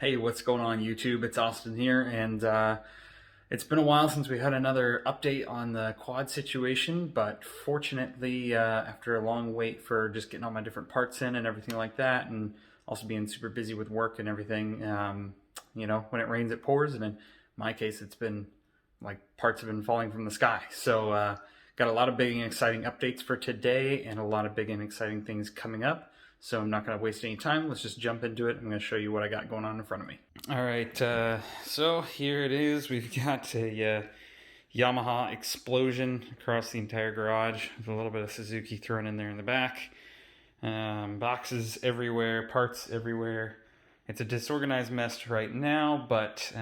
Hey, what's going on YouTube? It's Austin here, and it's been a while since we had another update on the quad situation, but fortunately, after a long wait for just getting all my different parts in and everything like that, and also being super busy with work and everything, when it rains, it pours, and in my case, it's been like parts have been falling from the sky. So, got a lot of big and exciting updates for today, and a lot of big and exciting things coming up. So I'm not going to waste any time. Let's just jump into it. I'm going to show you what I got going on in front of me. All right, so here it is. We've got a Yamaha explosion across the entire garage with a little bit of Suzuki thrown in there in the back. Boxes everywhere, parts everywhere. It's a disorganized mess right now, but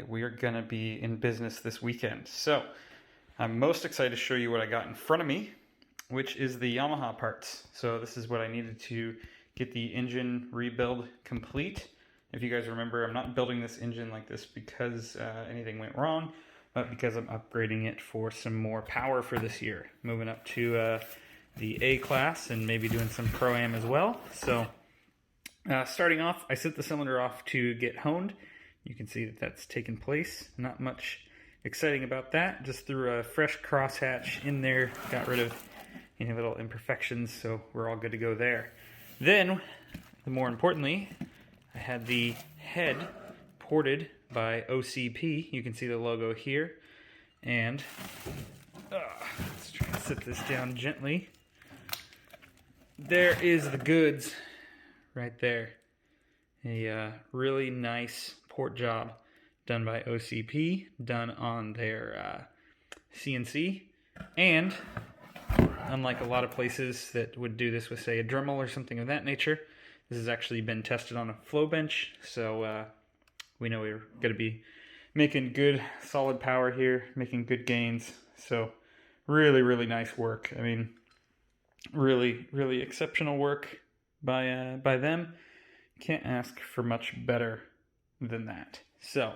we are going to be in business this weekend. So I'm most excited to show you what I got in front of me, which is the Yamaha parts. So this is what I needed to get the engine rebuild complete. If you guys remember, I'm not building this engine like this because anything went wrong, but because I'm upgrading it for some more power for this year. Moving up to the A class and maybe doing some Pro-Am as well. So starting off, I sent the cylinder off to get honed. You can see that that's taken place. Not much exciting about that. Just threw a fresh crosshatch in there, got rid of any little imperfections, so we're all good to go there. Then, more importantly, I had the head ported by OCP. You can see the logo here. And let's try to set this down gently. There is the goods right there. A really nice port job done by OCP, done on their CNC. And unlike a lot of places that would do this with, say, a Dremel or something of that nature, this has actually been tested on a flow bench, so we know we're going to be making good, solid power here, making good gains. So really, really nice work. I mean, really, really exceptional work by them. Can't ask for much better than that. So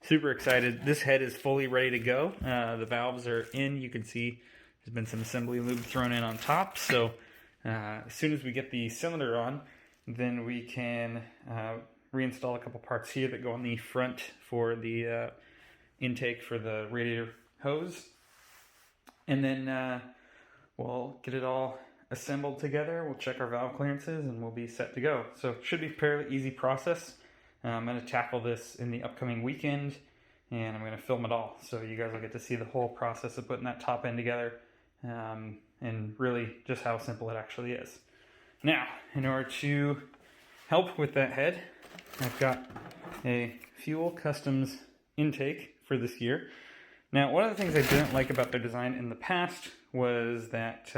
super excited. This head is fully ready to go. The valves are in. You can see there's been some assembly lube thrown in on top, so as soon as we get the cylinder on, then we can reinstall a couple parts here that go on the front for the intake for the radiator hose, and then we'll get it all assembled together. We'll check our valve clearances, and we'll be set to go. So it should be a fairly easy process. I'm going to tackle this in the upcoming weekend, and I'm going to film it all, so you guys will get to see the whole process of putting that top end together. And really just how simple it actually is. Now, in order to help with that head, I've got a Fuel Customs intake for this year. Now, one of the things I didn't like about their design in the past was that,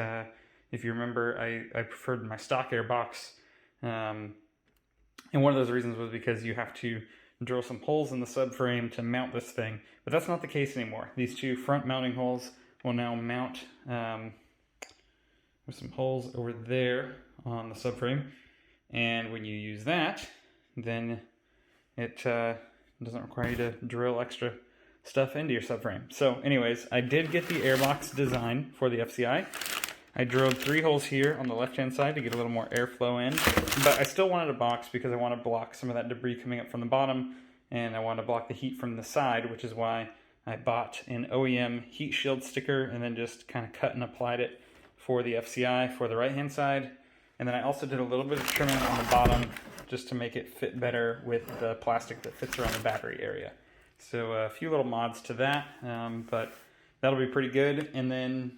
if you remember, I preferred my stock air box. And one of those reasons was because you have to drill some holes in the subframe to mount this thing. But that's not the case anymore. These two front mounting holes will now mount with some holes over there on the subframe, and when you use that, then it doesn't require you to drill extra stuff into your subframe. So anyways, I did get the airbox design for the FCI. I drilled 3 holes here on the left hand side to get a little more airflow in, but I still wanted a box because I want to block some of that debris coming up from the bottom, and I want to block the heat from the side, which is why I bought an OEM heat shield sticker and then just kind of cut and applied it for the FCI for the right hand side. And then I also did a little bit of trimming on the bottom just to make it fit better with the plastic that fits around the battery area. So a few little mods to that, but that'll be pretty good. And then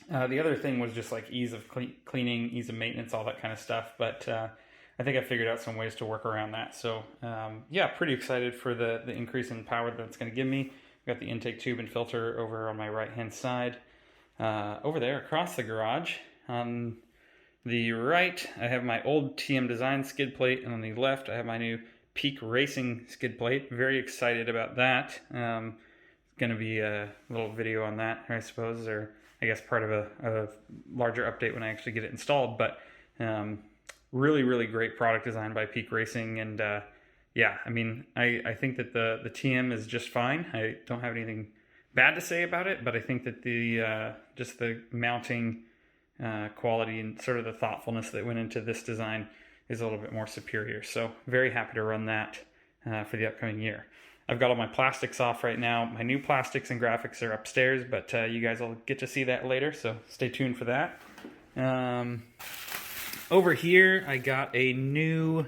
the other thing was just like ease of cleaning, ease of maintenance, all that kind of stuff. But I think I figured out some ways to work around that. So yeah, pretty excited for the increase in power that it's going to give me. I've got the intake tube and filter over on my right hand side. Over there across the garage on the right, I have my old TM Design skid plate, and on the left I have my new Peak Racing skid plate. Very excited about that. It's going to be a little video on that, I suppose, or I guess part of a larger update when I actually get it installed. But really, really great product design by Peak Racing, and yeah, I mean, I think that the TM is just fine. I don't have anything bad to say about it, but I think that the just the mounting quality and sort of the thoughtfulness that went into this design is a little bit more superior. So very happy to run that. for the upcoming year. I've got all my plastics off right now. My new plastics and graphics are upstairs, but you guys will get to see that later, so stay tuned for that. Over here, I got a new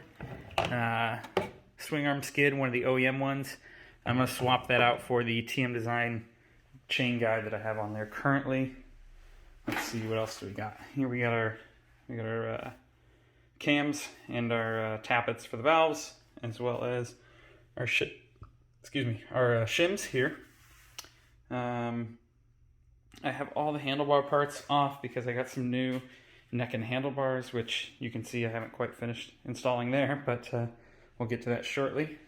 Swingarm Skid, one of the OEM ones. I'm going to swap that out for the TM Design chain guide that I have on there currently. Let's see, what else do we got? Here we got our cams and our tappets for the valves, as well as our shims here. I have all the handlebar parts off because I got some new neck and handlebars, which you can see I haven't quite finished installing there, but we'll get to that shortly.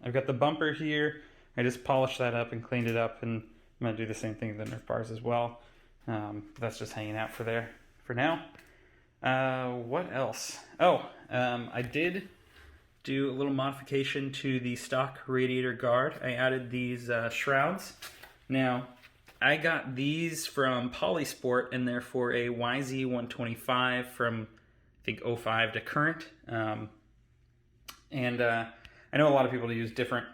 I've got the bumper here. I just polished that up and cleaned it up, and I'm going to do the same thing with the Nerf bars as well. That's just hanging out for now. What else? I did do a little modification to the stock radiator guard. I added these shrouds. Now, I got these from Polysport, and they're for a YZ125 from, I think, 05 to current. I know a lot of people use different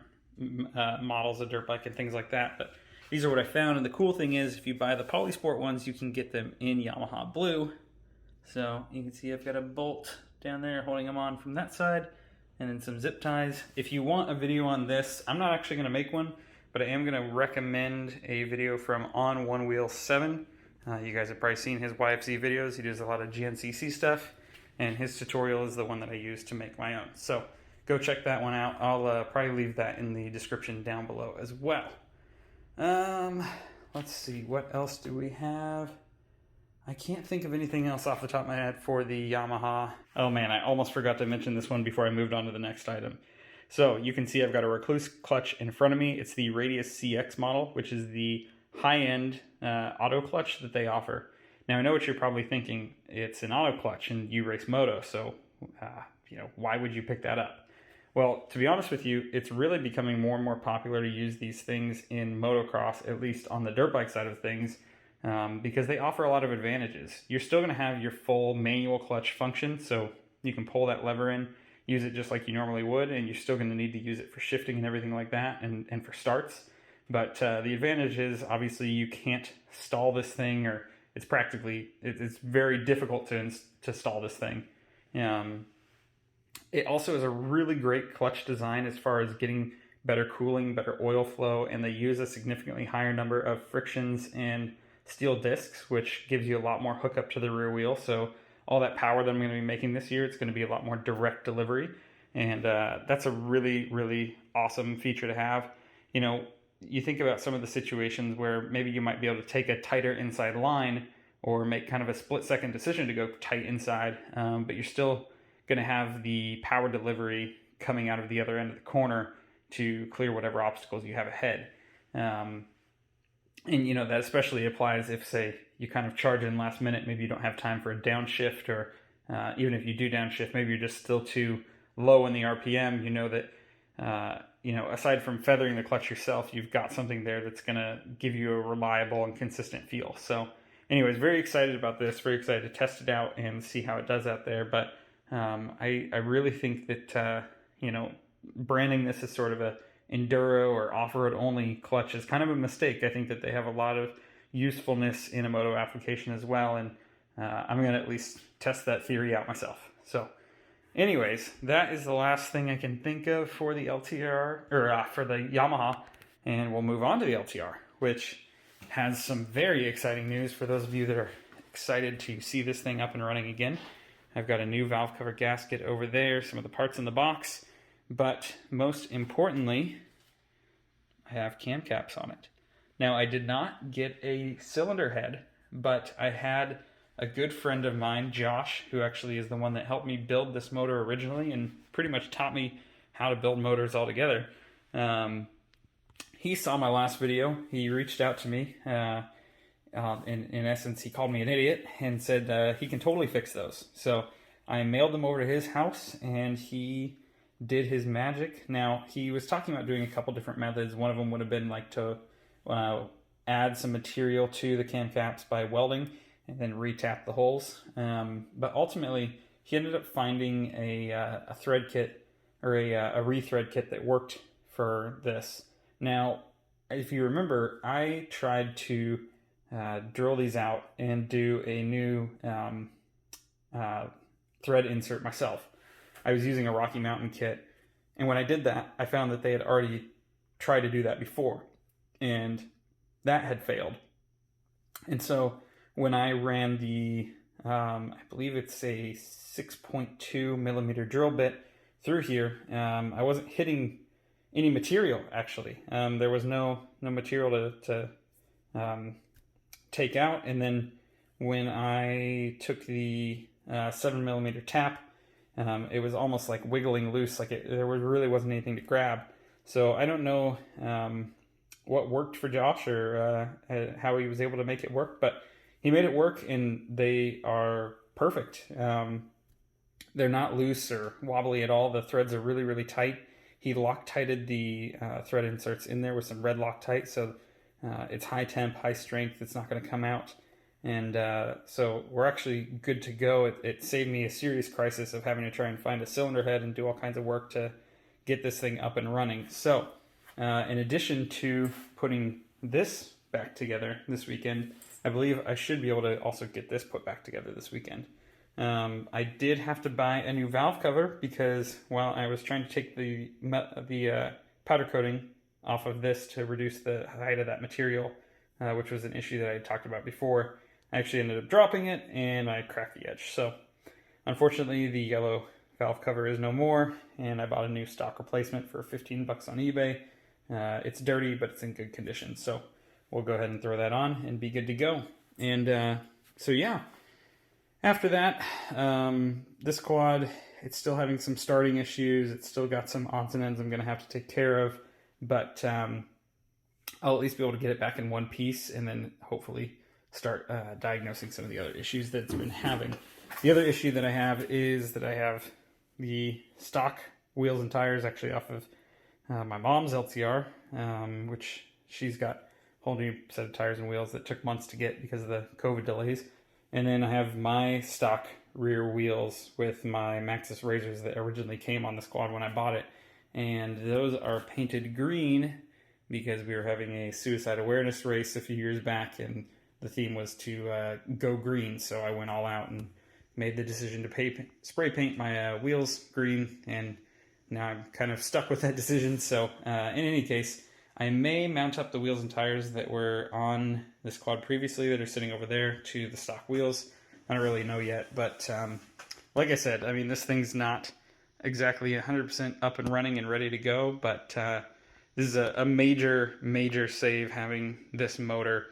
models of dirt bike and things like that, but these are what I found. And the cool thing is, if you buy the Polysport ones, you can get them in Yamaha blue. So you can see I've got a bolt down there holding them on from that side, and then some zip ties. If you want a video on this, I'm not actually going to make one, but I am going to recommend a video from On One Wheel 7. You guys have probably seen his YFZ videos. He does a lot of GNCC stuff, and his tutorial is the one that I use to make my own. So go check that one out. I'll probably leave that in the description down below as well. Let's see, what else do we have? I can't think of anything else off the top of my head for the Yamaha. Oh man, I almost forgot to mention this one before I moved on to the next item. So you can see I've got a Recluse Clutch in front of me. It's the Radius CX model, which is the high-end auto clutch that they offer. Now I know what you're probably thinking. It's an auto clutch and you race moto, so why would you pick that up? Well, to be honest with you, it's really becoming more and more popular to use these things in motocross, at least on the dirt bike side of things, because they offer a lot of advantages. You're still going to have your full manual clutch function, so you can pull that lever in, use it just like you normally would, and you're still going to need to use it for shifting and everything like that, and for starts. But the advantage is, obviously, you can't stall this thing, or it's very difficult to stall this thing. It also is a really great clutch design as far as getting better cooling, better oil flow, and they use a significantly higher number of frictions and steel discs, which gives you a lot more hookup to the rear wheel. So all that power that I'm going to be making this year, it's going to be a lot more direct delivery, and that's a really, really awesome feature to have. You think about some of the situations where maybe you might be able to take a tighter inside line or make kind of a split-second decision to go tight inside, but you're still going to have the power delivery coming out of the other end of the corner to clear whatever obstacles you have ahead. And that especially applies if, say, you kind of charge in last minute, maybe you don't have time for a downshift, or even if you do downshift, maybe you're just still too low in the RPM. You know that, aside from feathering the clutch yourself, you've got something there that's going to give you a reliable and consistent feel. So anyways, very excited about this, very excited to test it out and see how it does out there. But I really think that, branding this as sort of a enduro or off-road only clutch is kind of a mistake. I think that they have a lot of usefulness in a moto application as well, and I'm going to at least test that theory out myself. So anyways, that is the last thing I can think of for the LT-R, or for the Yamaha, and we'll move on to the LT-R, which has some very exciting news for those of you that are excited to see this thing up and running again. I've got a new valve cover gasket over there, some of the parts in the box, but most importantly, I have cam caps on it. Now, I did not get a cylinder head, but I had a good friend of mine, Josh, who actually is the one that helped me build this motor originally and pretty much taught me how to build motors altogether. He saw my last video. He reached out to me. In essence, he called me an idiot and said he can totally fix those. So I mailed them over to his house, and he did his magic. Now, he was talking about doing a couple different methods. One of them would have been like to add some material to the cam caps by welding and then retap the holes. But ultimately, he ended up finding a thread kit, or a rethread kit that worked for this. Now, if you remember, I tried to drill these out and do a new thread insert myself. I was using a Rocky Mountain kit, and when I did that, I found that they had already tried to do that before, and that had failed. And so when I ran the, I believe it's a 6.2 millimeter drill bit through here, I wasn't hitting any material, actually. There was no material to take out. And then when I took the 7 millimeter tap, it was almost like wiggling loose, like there really wasn't anything to grab. So I don't know what worked for Josh or how he was able to make it work, but he made it work, and they are perfect. They're not loose or wobbly at all. The threads are really, really tight. He Loctited the thread inserts in there with some red Loctite, so it's high temp, high strength. It's not going to come out. And so we're actually good to go. It saved me a serious crisis of having to try and find a cylinder head and do all kinds of work to get this thing up and running. So in addition to putting this back together this weekend, I believe I should be able to also get this put back together this weekend. I did have to buy a new valve cover because while I was trying to take the powder coating off of this to reduce the height of that material, which was an issue that I had talked about before, I actually ended up dropping it and I cracked the edge. So unfortunately the yellow valve cover is no more, and I bought a new stock replacement for 15 bucks on eBay. It's dirty, but it's in good condition. So we'll go ahead and throw that on and be good to go. And so yeah, after that, this quad, it's still having some starting issues. It's still got some odds and ends I'm going to have to take care of, but I'll at least be able to get it back in one piece and then hopefully start diagnosing some of the other issues that it's been having. The other issue that I have is that I have the stock wheels and tires actually off of my mom's LT-R, which she's got a whole new set of tires and wheels that took months to get because of the COVID delays. And then I have my stock rear wheels with my Maxxis razors that originally came on the squad when I bought it. And those are painted green because we were having a suicide awareness race a few years back, and the theme was to go green. So I went all out and made the decision to spray paint my wheels green, and now I'm kind of stuck with that decision. So in any case, I may mount up the wheels and tires that were on this quad previously that are sitting over there to the stock wheels. I don't really know yet, but like I said, I mean, this thing's not exactly 100% up and running and ready to go, but this is a major, major save having this motor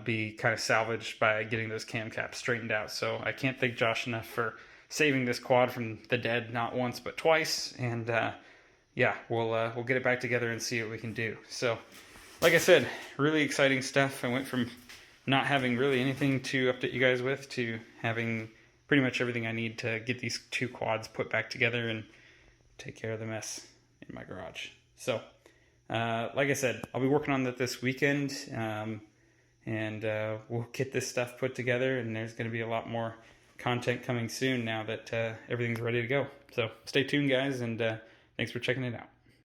be kind of salvaged by getting those cam caps straightened out. So I can't thank Josh enough for saving this quad from the dead, not once but twice. And yeah, we'll get it back together and see what we can do. So like I said, really exciting stuff. I went from not having really anything to update you guys with to having pretty much everything I need to get these two quads put back together and take care of the mess in my garage. So like I said, I'll be working on that this weekend. And we'll get this stuff put together, and there's going to be a lot more content coming soon now that everything's ready to go. So stay tuned, guys, and thanks for checking it out.